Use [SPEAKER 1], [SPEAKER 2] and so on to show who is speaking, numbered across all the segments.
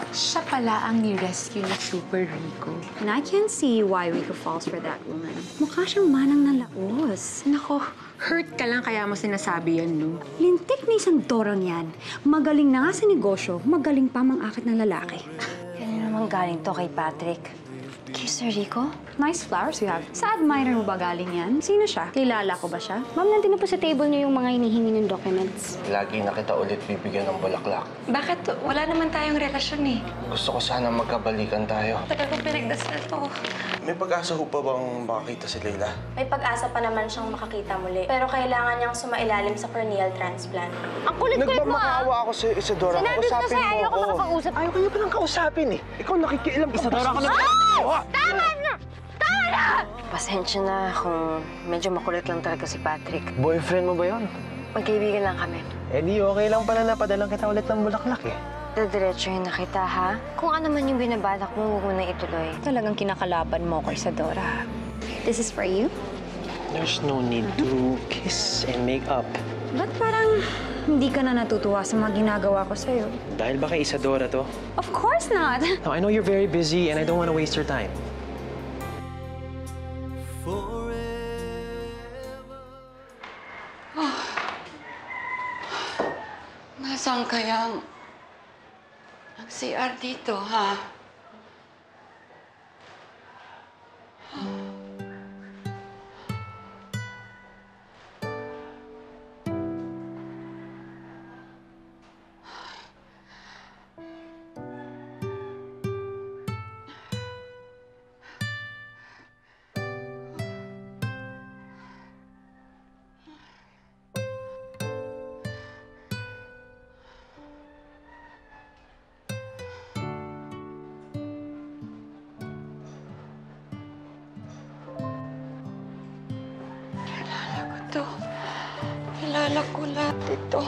[SPEAKER 1] Siya pala ang ni-rescue ni Super Rico.
[SPEAKER 2] And I can't see why Rico falls for that woman. Mukha siyang manang na laos.
[SPEAKER 1] Nako, hurt ka lang kaya mo sinasabi yan, no?
[SPEAKER 2] Lintik na isang dorang yan. Magaling na nga sa negosyo, magaling pa mang-akit ng lalaki.
[SPEAKER 3] Kaya naman galing to kay Patrick. Kay Sir Rico?
[SPEAKER 2] Nice flowers you have. Sa admirer mo ba galing yan? Sino siya? Kilala ko ba siya?
[SPEAKER 3] Ma'am, nandun na po sa table niyo yung mga hinihingi ng documents.
[SPEAKER 4] Lagi na kita ulit bibigyan ng bulaklak.
[SPEAKER 5] Bakit? Wala naman tayong relasyon eh.
[SPEAKER 4] Gusto ko sana magkabalikan tayo.
[SPEAKER 5] Tagal ko pinagdasal to.
[SPEAKER 4] May pag-asa ho pa bang makakita si Leila?
[SPEAKER 6] May pag-asa pa naman siyang makakita muli. Pero kailangan niyang sumailalim sa corneal transplant.
[SPEAKER 3] Ang kulit-kulit mo,
[SPEAKER 4] Nagmamakaawa ako sa Isadora.
[SPEAKER 3] Sinabi ko
[SPEAKER 4] Kausapin
[SPEAKER 3] sa'yo,
[SPEAKER 4] mo
[SPEAKER 3] ayoko
[SPEAKER 4] ako.
[SPEAKER 3] makakausap.
[SPEAKER 4] Ayaw ko niya palang kausapin eh. Ikaw nakikialam. Isadora ka na.
[SPEAKER 3] Tama na! Tama na! Pasensya na kung medyo makulit lang talaga si Patrick.
[SPEAKER 4] Boyfriend mo ba yun?
[SPEAKER 3] Magkaibigan lang kami.
[SPEAKER 4] Eh di okay lang pala na padalang kita ulit ng bulaklak eh.
[SPEAKER 3] Diretsuhin na kita, ha? Kung ano man yung binabalak mo, huwag mo na ituloy.
[SPEAKER 2] Talagang kinakalaban mo ko, Isadora. This is for you?
[SPEAKER 4] There's no need to kiss and make up.
[SPEAKER 2] Ba't parang hindi ka na natutuwa sa mga ginagawa ko sa'yo?
[SPEAKER 7] Dahil ba kay Isadora to?
[SPEAKER 2] Of course not!
[SPEAKER 7] No, I know you're very busy and I don't want to waste your time.
[SPEAKER 5] Nasaan kaya ang CR dito, ha? Ito. Kilala ko lahat ito.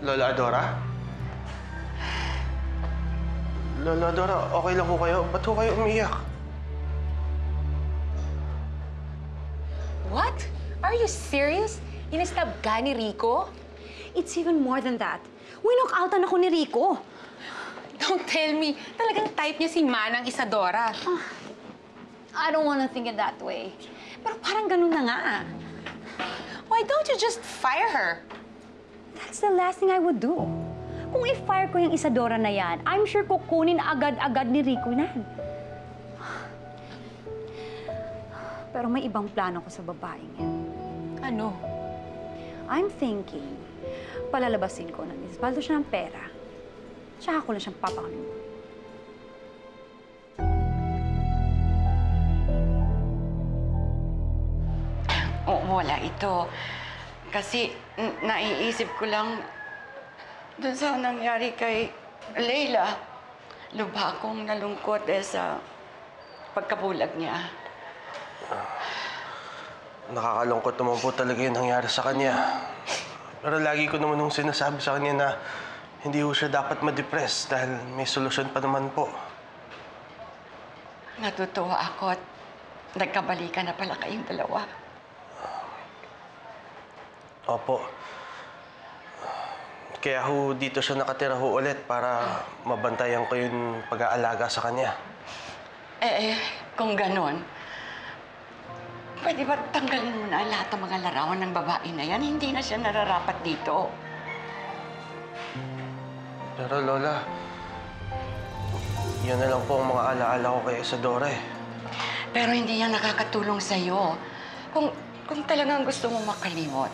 [SPEAKER 4] Lola Adora? Lola Adora, okay lang ho kayo? Ba't ho kayo umiyak?
[SPEAKER 1] What? Are you serious? Inistab ka ni Rico?
[SPEAKER 2] It's even more than that. Winok-outan ako ni Rico.
[SPEAKER 1] Don't tell me. Talagang type niya si Manang Isadora.
[SPEAKER 2] I don't wanna think it that way. Pero parang ganun na nga.
[SPEAKER 1] Why don't you just fire her?
[SPEAKER 2] That's the last thing I would do. Kung i-fire ko yung Isadora na yan, I'm sure kukunin agad-agad ni Rico yan. Pero may ibang plano ko sa babaeng yan.
[SPEAKER 1] Ano?
[SPEAKER 2] I'm thinking, palalabasin ko ng isbaldo siya ng pera. Tsaka ko lang siyang papakalim.
[SPEAKER 5] Oo, wala ito. Kasi naiisip ko lang dun sa nangyari kay Leila. Lubha akong nalungkot sa pagkabulag niya.
[SPEAKER 4] Nakakalungkot naman po talaga yung nangyari sa kanya. Pero lagi ko naman nung sinasabi sa kanya na hindi ho siya dapat ma-depress dahil may solusyon pa naman po.
[SPEAKER 5] Natutuwa ako at nagkabalikan na pala kayong dalawa.
[SPEAKER 4] Opo. Kaya ho dito siya nakatira ho ulit para mabantayan ko yung pag-aalaga sa kanya.
[SPEAKER 5] Kung ganon, pwede ba tanggalin mo na lahat ng mga larawan ng babae na yan? Hindi na siya nararapat dito.
[SPEAKER 4] Pero Lola, yun na lang po ang mga alaala ko kay Isadora eh.
[SPEAKER 5] Pero hindi yan nakakatulong sa'yo. Kung talagang gusto mo makalimot,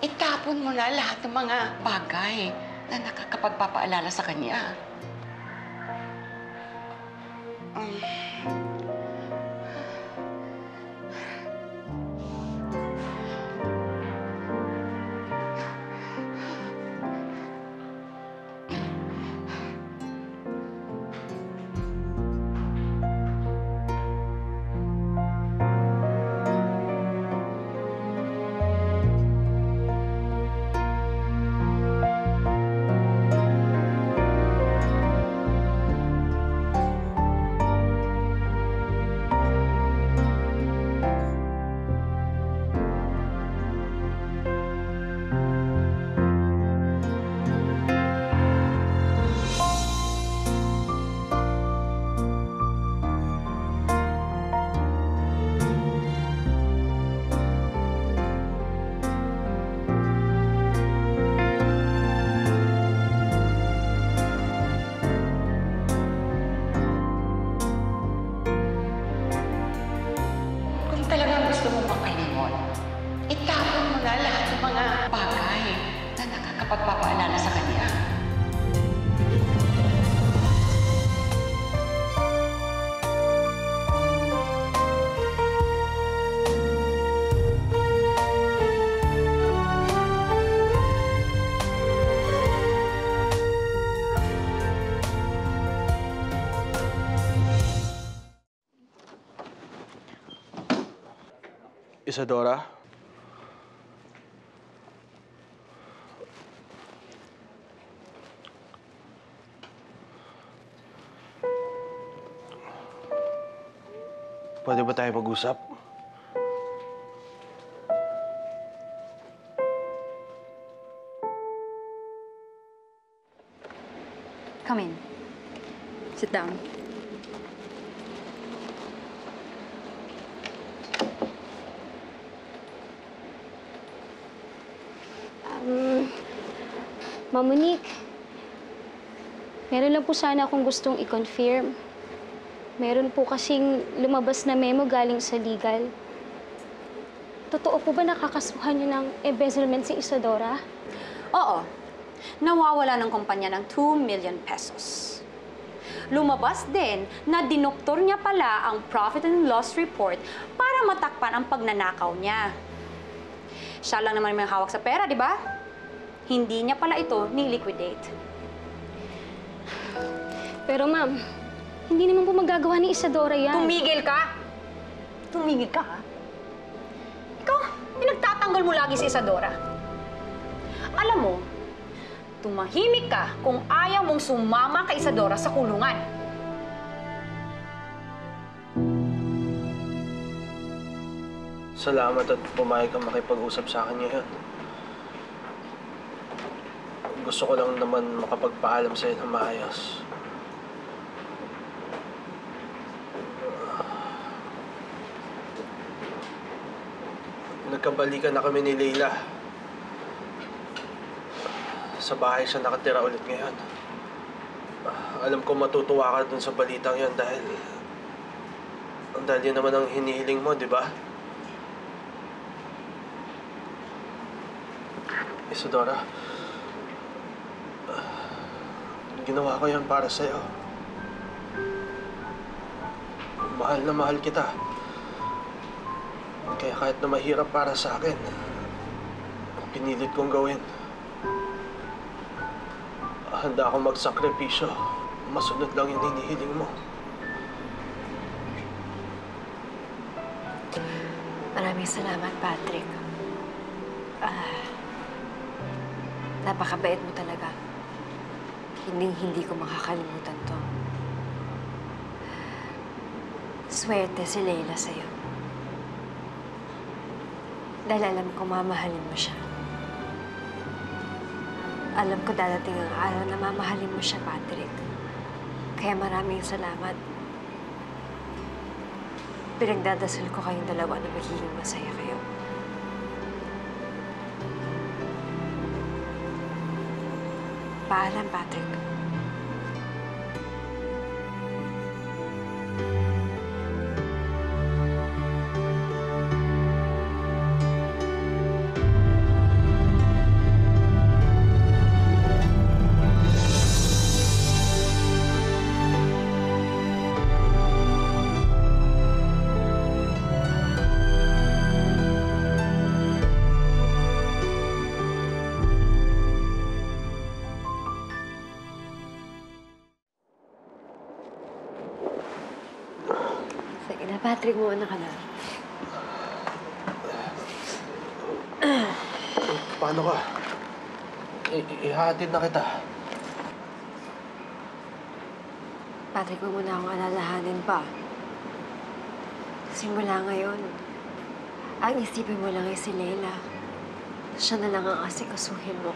[SPEAKER 5] itapon mo na lahat ng mga bagay na nakakapagpapaalala sa kanya. na lahat ng mga bagay na nakakapagpapaalala sa kanya.
[SPEAKER 4] Isadora? Pwede ba tayo mag-usap?
[SPEAKER 2] Come in. Sit down.
[SPEAKER 8] Ma'am Monique, meron lang po sana akong gustong i-confirm. Meron po kasing lumabas na memo galing sa legal. Totoo po ba nakakasuhan niyo ng embezzlement si Isadora?
[SPEAKER 2] Oo. Nawawala ng kumpanya ng 2 million pesos. Lumabas din na dinoktor niya pala ang profit and loss report para matakpan ang pagnanakaw niya. Siya lang naman may hawak sa pera, di ba? Hindi niya pala ito ni-liquidate.
[SPEAKER 8] Pero ma'am, hindi naman po magagawa ni Isadora yan.
[SPEAKER 2] Tumigil ka! Tumigil ka, ha? Ikaw, pinagtatanggol mo lagi si Isadora. Alam mo, tumahimik ka kung ayaw mong sumama kay Isadora sa kulungan.
[SPEAKER 4] Salamat at pumayag kang makipag-usap sa akin ngayon. Gusto ko lang naman makapagpaalam sa'yo ng maayos. Nagkabalikan na kami ni Leila. Sa bahay siya nakatira ulit ngayon. Alam ko matutuwa ka dun sa balitang yan dahil yun naman ang hinihiling mo, di ba? Isadora, ginawa ko yan para sa'yo. Mahal na mahal kita. Kaya kahit na mahirap para sa akin, pinilit kong gawin. Handa akong magsakripisyo. Masunod lang yung hinihiling mo.
[SPEAKER 3] Maraming salamat, Patrick. Napakabait mo talaga. Hindi ko makakalimutan to. Swerte si Leila sa'yo. Dahil alam ko mamahalin mo siya. Alam ko dadating ang araw na mamahalin mo siya, Patrick. Kaya maraming salamat. Pinagdadasal ko kayong dalawa na magiging masaya kayo. Paalam, Patrick. Sige na, Patrick, muna ka na.
[SPEAKER 4] Paano ka? Ihatid na kita.
[SPEAKER 3] Patrick, huwag mo na akong alalahanin pa. Simula ngayon, ang isipin mo lang ay si Leila. Siya na lang ang asikasuhin mo.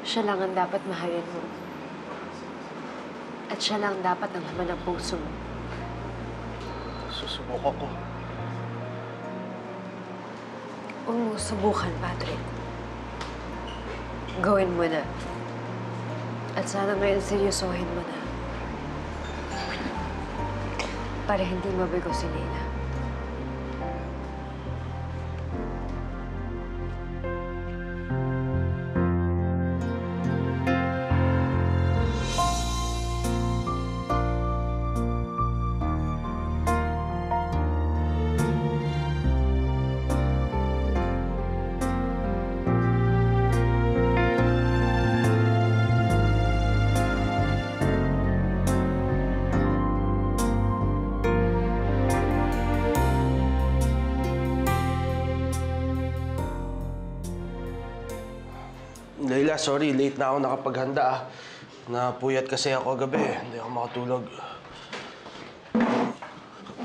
[SPEAKER 3] Siya lang ang dapat mahalin mo. At siya lang dapat ang laman ng puso mo.
[SPEAKER 4] Susubukan ko.
[SPEAKER 3] Huwag mo subukan, Patrick. Gawin mo na. At sana ngayon seryosohin mo na. Para hindi mabigo si Leila.
[SPEAKER 4] Layla, sorry. Late na ako nakapaghanda ah. Napuyat kasi ako gabi. Hindi ako makatulog.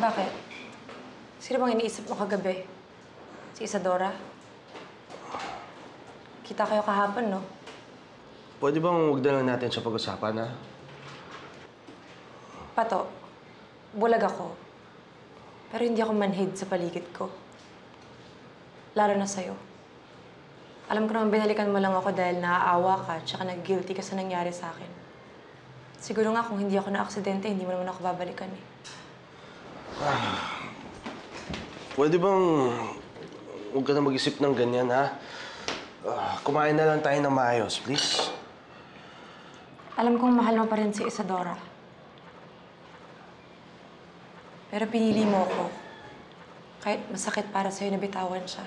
[SPEAKER 6] Bakit? Sino bang iniisip mo kagabi? Si Isadora? Kita kayo kahapon, no?
[SPEAKER 4] Pwede bang huwag na lang natin siya pag-usapan, ha?
[SPEAKER 6] Pato, bulag ako. Pero hindi ako manhid sa paligid ko. Lalo na sa'yo. Alam ko naman binalikan mo lang ako dahil naaawa ka tsaka nag-guilty ka sa nangyari sa akin. Siguro nga kung hindi ako na-aksidente, hindi mo naman ako babalikan eh.
[SPEAKER 4] Pwede bang huwag ka na mag-isip ng ganyan, ha? Kumain na lang tayo ng maayos, please.
[SPEAKER 6] Alam kong mahal mo pa rin si Isadora. Pero pinili mo ako. Kahit masakit para sa'yo na bitawan siya.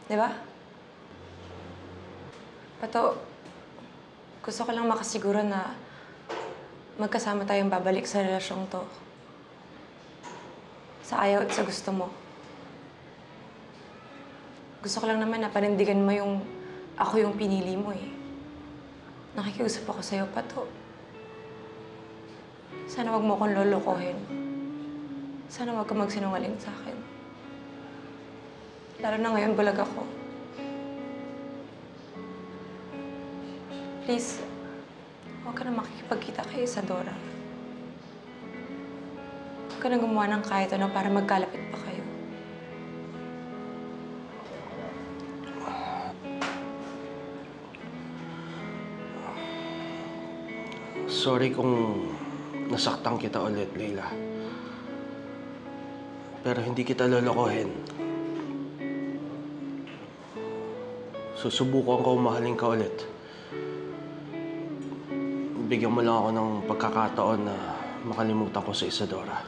[SPEAKER 6] Di ba? Pato, gusto ko lang makasiguro na magkasama tayong babalik sa relasyong to. Sa ayaw at sa gusto mo. Gusto ko lang naman na panindigan mo yung ako yung pinili mo eh. Nakikiusap ako sa'yo, Pato. Sana wag mo akong lolokohin. Sana wag ka magsinungaling sa akin. Lalo na ngayon, bulag ako. Please, huwag ka na makikipagkita kay Isadora. Huwag ka na gumawa ng kahit ano para magkalapit pa kayo.
[SPEAKER 4] Sorry kung nasaktan kita ulit, Layla. Pero hindi kita lolokohin. Susubukan ko mahalin ka ulit. Bigyan mo lang ako ng pagkakataon na makalimutan ko sa Isadora.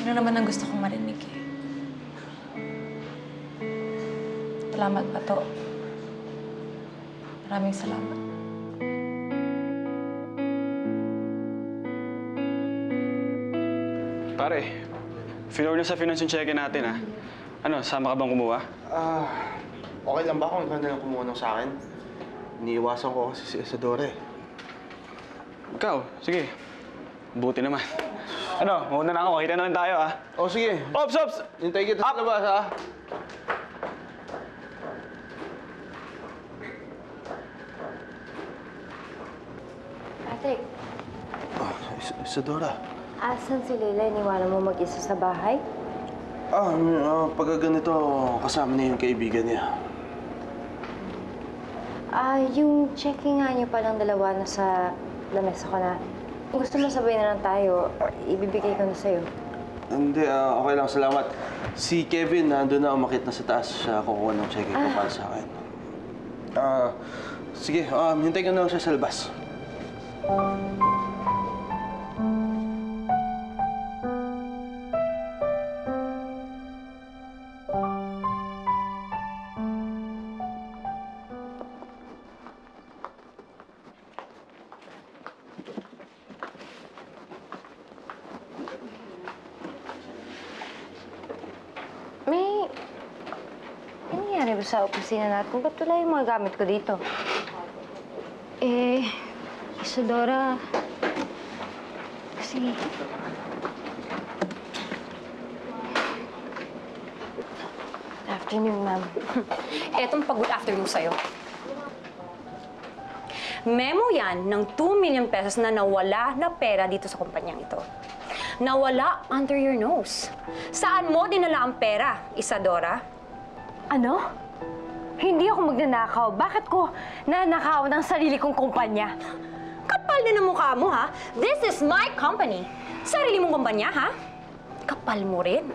[SPEAKER 6] Yun naman ang gusto kong marinig eh. Salamat, Pato. Maraming salamat.
[SPEAKER 9] Pare, na sa finance yung check-in natin, ha? Ano, sama ka bang kumuha?
[SPEAKER 4] Okay lang ba kung ikaw na lang kumuha ng sa akin? Iniiwasan ko kasi si Isadora eh.
[SPEAKER 9] Ikaw, sige. Buti naman. Ano, mauna na ako. Kita na lang tayo, ha?
[SPEAKER 4] O sige.
[SPEAKER 9] Ops, ops!
[SPEAKER 4] Hintay kita sa labas, ha?
[SPEAKER 3] Patrick,
[SPEAKER 4] Isadora.
[SPEAKER 3] asan si Leila? Iniwanan mo mag-isa sa bahay?
[SPEAKER 4] Pagka ganito, kasama niya yung kaibigan niya.
[SPEAKER 3] Yung checking nga niyo palang dalawa na sa lamesa ko na. Gusto mo sabay na lang tayo, ibibigay ko na sa'yo.
[SPEAKER 4] Hindi, okay lang. Salamat. Si Kevin, nandun na umakit na sa taas. Siya kukuha ng checking ko para sa akin. Sige, hintay ka na lang siya sa labas.
[SPEAKER 3] May nangyari ba sa opisina natin? Ba't wala yung mga gamit ko dito?
[SPEAKER 8] Isadora, kasi
[SPEAKER 3] Afternoon, ma'am.
[SPEAKER 2] Etong pag-good afternoon sa'yo. Memo yan ng 2 million pesos na nawala na pera dito sa kumpanyang ito. Nawala under your nose. Saan mo dinala ang pera, Isadora?
[SPEAKER 3] Ano? Hindi ako magnanakaw. Bakit ko nanakaw ng sarili kong kumpanya?
[SPEAKER 2] Kapal na ng mukha mo, ha? This is my company. Sarili mong kumpanya, ha? Kapal mo rin.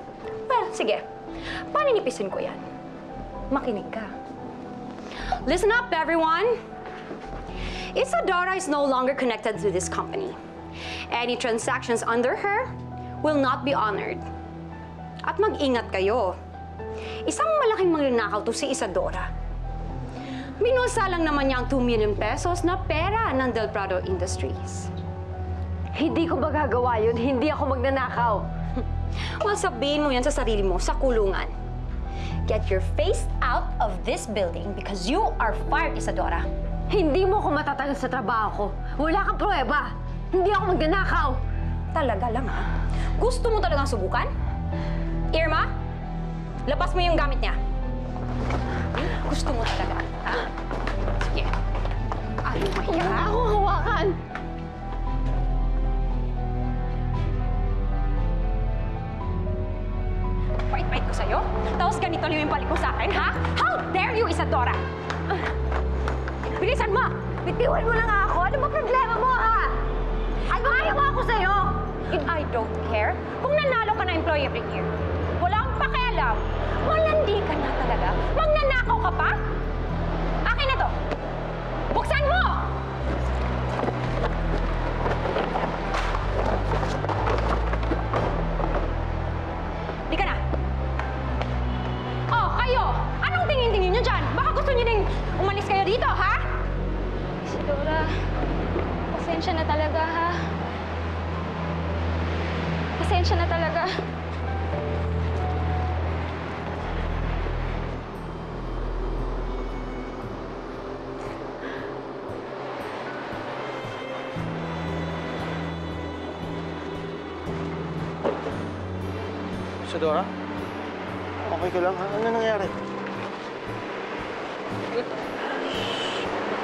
[SPEAKER 2] Well, sige. Paninipisin ko yan. Makinig ka. Listen up, everyone. Isadora is no longer connected to this company. Any transactions under her will not be honored. At mag-ingat kayo. Isang malaking magnanakaw to si Isadora. Binulsa lang naman niya ang 2 million pesos na pera ng Del Prado Industries.
[SPEAKER 3] Hindi ko magagawa yun. Hindi ako magnanakaw.
[SPEAKER 2] Well, sabihin mo yan sa sarili mo, sa kulungan. Get your face out of this building because you are fired, Isadora.
[SPEAKER 3] Hindi mo ako matatanggal sa trabaho ko. Wala kang pruweba. Hindi ako magnanakaw.
[SPEAKER 2] Talaga lang, ha? Gusto mo talagang subukan? Irma, labas mo yung gamit niya. Gusto mo talaga, ha? Sige. Ayaw mahiya.
[SPEAKER 3] Wala akong hawakan.
[SPEAKER 2] Pait-pait ko sa'yo? Tapos ganito lang yung balik mo sa akin, ha? How dare you, Isadora? Bilisan mo!
[SPEAKER 3] Bitiwan mo na nga ako. Ano ba problema mo, ha? Ano ayaw ako sa'yo?
[SPEAKER 2] I don't care kung nanalo ka na Employee of the Year. Wala akong pakialam. Malandi ka na talaga. Magnanakaw ka pa? Akin na to. Buksan mo! Di ka na. Oh, kayo! Anong tingin-tingin nyo dyan? Baka gusto nyo ding umalis kayo dito, ha?
[SPEAKER 8] Isadora, pasensya na talaga, ha? Pasensya na talaga.
[SPEAKER 4] Isadora? Okay ka lang, ha? Ano nangyari?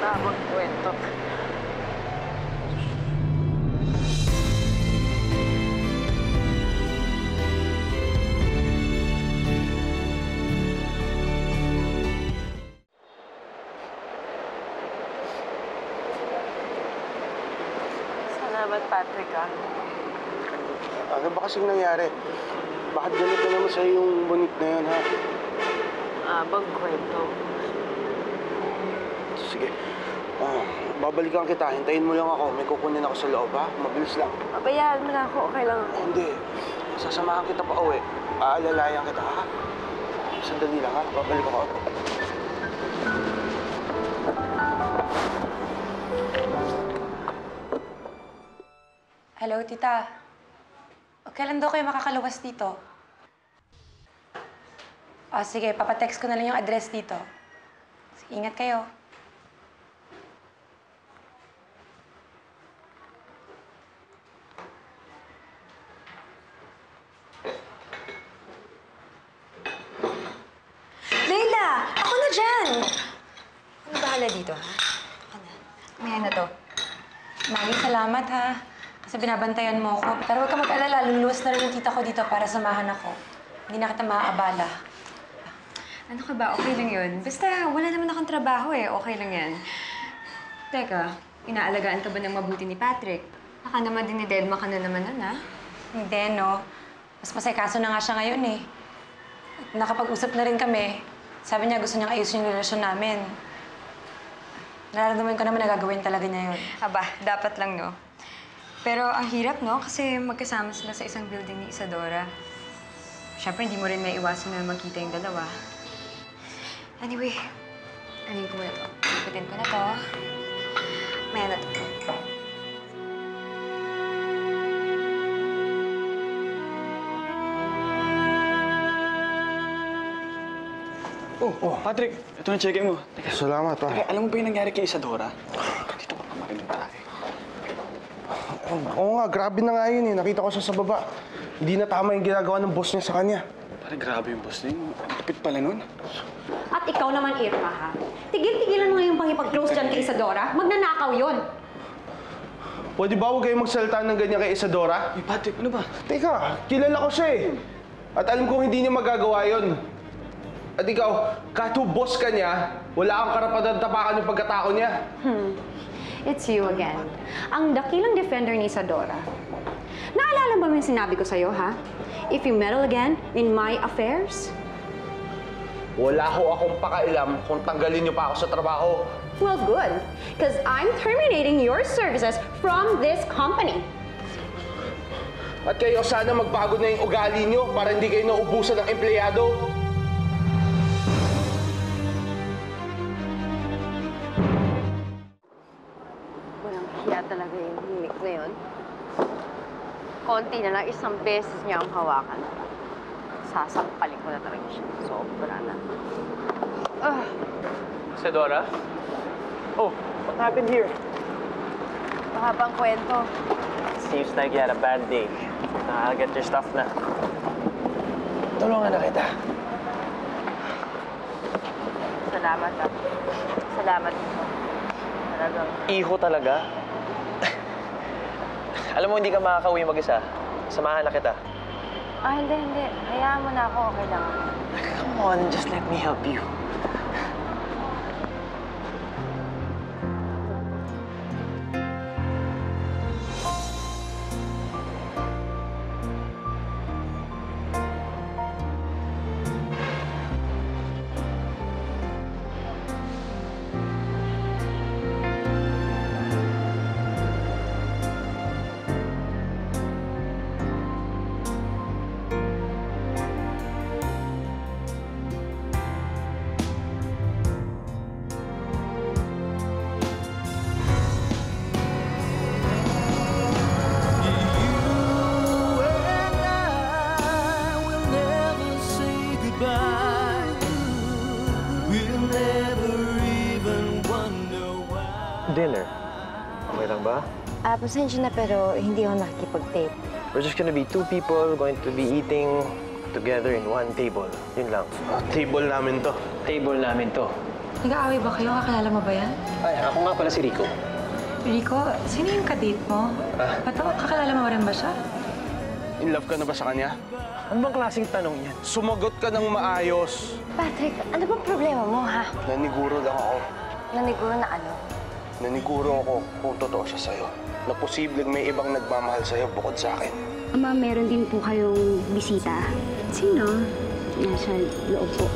[SPEAKER 6] Tamang kwento. Salamat, Patrick, ah.
[SPEAKER 4] Ano ba kasing nangyari? Bakit galit na naman sa'yo yung bonit na yun, ha?
[SPEAKER 6] Abang kwento.
[SPEAKER 4] Sige. Babalikan kita. Hintayin mo lang ako. May kukunin ako sa loob, ha? Mabilis lang.
[SPEAKER 3] Pabayaan mo na ako. Okay lang ako.
[SPEAKER 4] Hindi. Sasamahan kita pa uwi. Aalalayan kita, ha? Sandali lang, ha? Babalik ako.
[SPEAKER 1] Hello, tita. O, kailan daw kayo makakaluwas dito? O, sige, papatext ko na lang yung address dito. Sige, ingat kayo.
[SPEAKER 2] Leila! Ako na dyan! Ano bahala dito, ha? Ako na. May na to.
[SPEAKER 1] Maggie, salamat ha. Kasi binabantayan mo ako. Pero huwag ka mag-alala, luluwas na rin yung tita ko dito para samahan ako. Hindi na kita maaabala.
[SPEAKER 10] Ano ka ba? Okay lang yun. Basta wala naman akong trabaho eh. Okay lang yan. Teka, inaalagaan ka ba ng mabuti ni Patrick? Baka naman din ni Delma ka na naman nun, ha?
[SPEAKER 1] Hindi, no? Mas masaykaso na nga siya ngayon eh. At nakapag-usap na rin kami. Sabi niya gusto niyang ayusin yung relasyon namin. Nararamdaman ko naman na gagawin talaga niya yun.
[SPEAKER 10] Aba, dapat lang, no? Pero ang hirap, no? Kasi magkasama sila sa isang building ni Isadora. Siyempre, hindi mo rin may iwasan na magkita yung dalawa. Anyway, anin ko muna to. Iputin ko na to. Maya na to.
[SPEAKER 9] Oh, Patrick, ito na check mo. Teka,
[SPEAKER 4] Salamat, ha?
[SPEAKER 9] teka, alam mo ba yung nangyari kay Isadora? Dito pa marinig tayo.
[SPEAKER 4] Oo nga, grabe na nga yun, eh. Nakita ko siya sa baba. Hindi na tama yung ginagawa ng boss niya sa kanya.
[SPEAKER 9] Parang grabe yung boss niya. Ang tapit pala nun.
[SPEAKER 2] At ikaw naman, Irma, ha? Tigil-tigilan mo nga yung pangipag-close dyan kay Isadora. Magnanakaw yun.
[SPEAKER 4] Pwede ba huwag kayong magsalita ng ganyan kay Isadora?
[SPEAKER 9] Hey, Patrick, ano ba?
[SPEAKER 4] Teka, kilala ko siya eh. At alam kong hindi niya magagawa yun. At ikaw, kahit boss ka niya, wala kang karapatan tapakan yung pagkatao niya.
[SPEAKER 2] It's you again. Ang dakilang defender ni Isadora. Naalala ba mo yung sinabi ko sa'yo, ha? If you meddle again in my affairs,
[SPEAKER 4] Wala ho akong pakailam kung tanggalin niyo pa ako sa trabaho.
[SPEAKER 2] well, good. Because I'm terminating your services from this company.
[SPEAKER 4] At kayo sana magbago na yung ugali niyo para hindi kayo naubusan ng empleyado.
[SPEAKER 3] Walang hiya talaga yung himik na yun. Konti na lang, isang beses niya ang hawakan.
[SPEAKER 2] sasampalin ko na talaga siya. Sobra na.
[SPEAKER 7] Isadora? Oh, what happened here?
[SPEAKER 3] Mahabang kwento.
[SPEAKER 7] Seems like you had a bad day. I'll get your stuff na. Tulungan na kita.
[SPEAKER 2] Salamat, ah. Salamat dito. Talagang.
[SPEAKER 7] Iho talaga? Alam mo, hindi ka makakauwi mag-isa. Samahan na kita.
[SPEAKER 3] Hindi. Hayaan mo na ako. Okay lang.
[SPEAKER 7] Come on, just let me help you. Dinner. Okay lang ba?
[SPEAKER 3] Pasensya na pero hindi ako nakikipag-tape.
[SPEAKER 7] We're just gonna be two people going to be eating together in one table. Yun lang.
[SPEAKER 4] Table namin to.
[SPEAKER 7] Table namin to.
[SPEAKER 6] Nag-aaway ba kayo? Kakilala mo ba yan?
[SPEAKER 7] Ay, ako nga pala si Rico.
[SPEAKER 6] Rico, sino yung kadate mo? Bato, kakilala mo rin ba siya?
[SPEAKER 4] In love ka na ba sa kanya?
[SPEAKER 7] Ano bang klaseng tanong yan?
[SPEAKER 4] Sumagot ka ng maayos.
[SPEAKER 3] Patrick, ano bang problema mo, ha?
[SPEAKER 4] Naniguro lang ako.
[SPEAKER 3] Naniguro na ano?
[SPEAKER 4] Naniguro ako kung totoo siya sa'yo. Na posibleng may ibang nagmamahal sa'yo bukod sa akin.
[SPEAKER 8] Ama, meron din po kayong bisita. Sino? Nasa loob po.